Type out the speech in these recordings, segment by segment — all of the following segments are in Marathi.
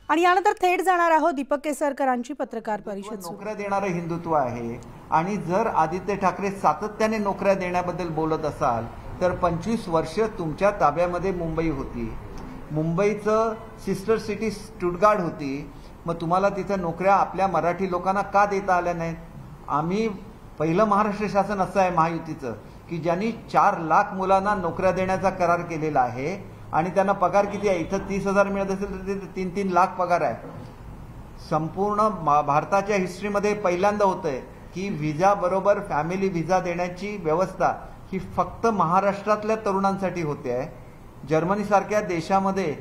आणि यानंतर थेट जाणार आहोत दीपक केसरकरांची पत्रकार परिषद. नोकऱ्या देणारं हिंदुत्व आहे आणि जर आदित्य ठाकरे सातत्याने नोकऱ्या देण्याबद्दल बोलत असाल तर 25 वर्ष तुमच्या ताब्यामध्ये मुंबई होती. मुंबईचं सिस्टर सिटी स्टुटगार्ट होती. मग तुम्हाला तिथं नोकऱ्या आपल्या मराठी लोकांना का देता आल्या नाहीत? आम्ही पहिलं महाराष्ट्र शासन असं आहे महायुतीचं की ज्यांनी 4 लाख मुलांना नोकऱ्या देण्याचा करार केलेला आहे आणि त्यांना पगार किती आहे? इथं 30,000 मिळत असेल तर तिथे 3-3 लाख पगार आहे. संपूर्ण भारताच्या हिस्ट्रीमध्ये पहिल्यांदा होतंय की व्हिजा बरोबर फॅमिली व्हिजा देण्याची व्यवस्था ही फक्त महाराष्ट्रातल्या तरुणांसाठी होते आहे. जर्मनीसारख्या देशामध्ये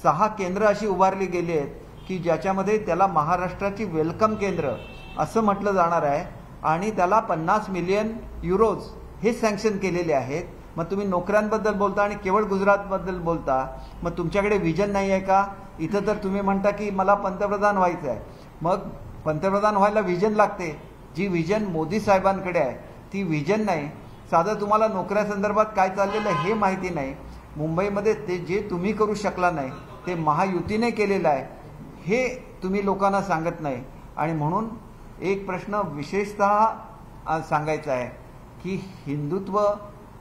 6 केंद्र अशी उभारली गेली आहेत की ज्याच्यामध्ये त्याला महाराष्ट्राची वेलकम केंद्र असं म्हटलं जाणार आहे आणि त्याला 50 मिलियन युरोज हे सँक्शन केलेले आहेत. मग तुम्ही नोकऱ्यांबद्दल बोलता आणि केवळ गुजरातबद्दल बोलता. मग तुमच्याकडे विजन नाही आहे का? इथं तर तुम्ही म्हणता की मला पंतप्रधान व्हायचं आहे. मग पंतप्रधान व्हायला विजन लागते. जी विजन मोदी साहेबांकडे आहे ती विजन नाही. साधं तुम्हाला नोकऱ्या संदर्भात काय चाललेलं हे माहिती नाही. मुंबईमध्ये ते जे तुम्ही करू शकला नाही ते महायुतीने केलेलं आहे हे तुम्ही लोकांना सांगत नाही. आणि म्हणून एक प्रश्न विशेषतः सांगायचा आहे की हिंदुत्व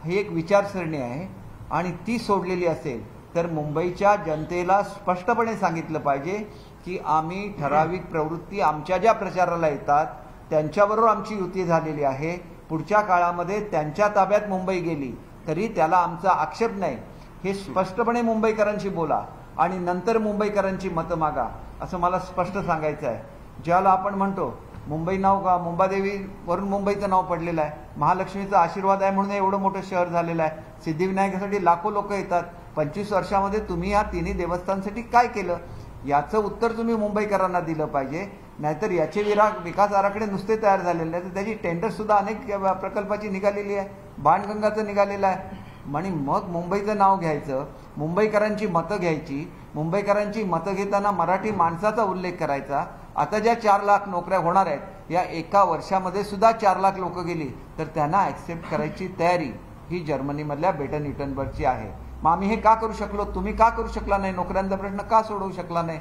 ही एक विचारसरणी आहे आणि ती सोडलेली असेल तर मुंबईच्या जनतेला स्पष्टपणे सांगितलं पाहिजे की आम्ही ठराविक प्रवृत्ती आमच्या ज्या प्रचाराला येतात त्यांच्याबरोबर आमची युती झालेली आहे. पुढच्या काळामध्ये त्यांच्या ताब्यात मुंबई गेली तरी त्याला आमचा आक्षेप नाही हे स्पष्टपणे मुंबईकरांशी बोला आणि नंतर मुंबईकरांची मतं मागा असं मला स्पष्ट सांगायचं आहे. ज्याला आपण म्हणतो मुंबई नाव का मुंबादेवी वरून मुंबईचं नाव पडलेलं आहे. महालक्ष्मीचा आशीर्वाद आहे म्हणून एवढं मोठं शहर झालेलं आहे. सिद्धिविनायकासाठी लाखो लोक येतात. 25 वर्षामध्ये तुम्ही या तिन्ही देवस्थानांसाठी काय केलं याचं उत्तर तुम्ही मुंबईकरांना दिलं पाहिजे. नाहीतर याचे विकास आराखडे नुसते तयार झालेले नाही तर त्याची टेंडर सुद्धा अनेक प्रकल्पाची निघालेली आहे. बाणगंगाचं निघालेलं आहे. आणि मग मुंबईचं नाव घ्यायचं, मुंबईकरांची मतं घ्यायची. मुंबईकरांची मतं घेताना मराठी माणसाचा उल्लेख करायचा. आता ज्या 4 लाख नोकऱ्या होणार आहेत या एका वर्षामध्ये सुद्धा 4 लाख लोक गेली तर त्यांना ऍक्सेप्ट करायची तयारी ही जर्मनीमधल्या बेटन न्यूटनबर्गची आहे. मग आम्ही हे का करू शकलो? तुम्ही का करू शकला नाही? नोकऱ्यांचा प्रश्न का सोडवू शकला नाही?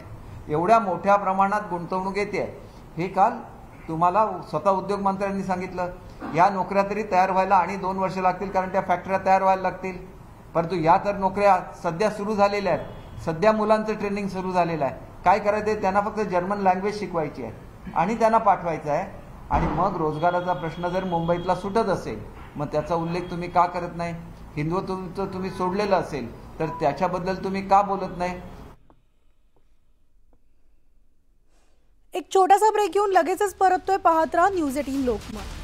एवढ्या मोठ्या प्रमाणात गुंतवणूक येते हे काल तुम्हाला स्वतः उद्योग मंत्र्यांनी सांगितलं. या नोकऱ्या तरी तयार व्हायला आणि 2 वर्ष लागतील कारण त्या फॅक्टऱ्या तयार व्हायला लागतील. परंतु या तर नोकऱ्या सध्या सुरू झालेल्या आहेत. सध्या मुलांचं ट्रेनिंग सुरू झालेलं आहे. काय करायचंय? त्यांना फक्त जर्मन लँग्वेज शिकवायची आहे आणि त्यांना पाठवायचं आहे. आणि मग रोजगाराचा प्रश्न जर मुंबईतला सुटत असेल मग त्याचा उल्लेख तुम्ही का करत नाही? हिंदुत्व तुम्ही सोडलेलं असेल तर त्याच्याबद्दल तुम्ही का बोलत नाही? एक छोटासा ब्रेक घेऊन लगेचच परततोय. पाहत राहा न्यूज 18 लोकमत.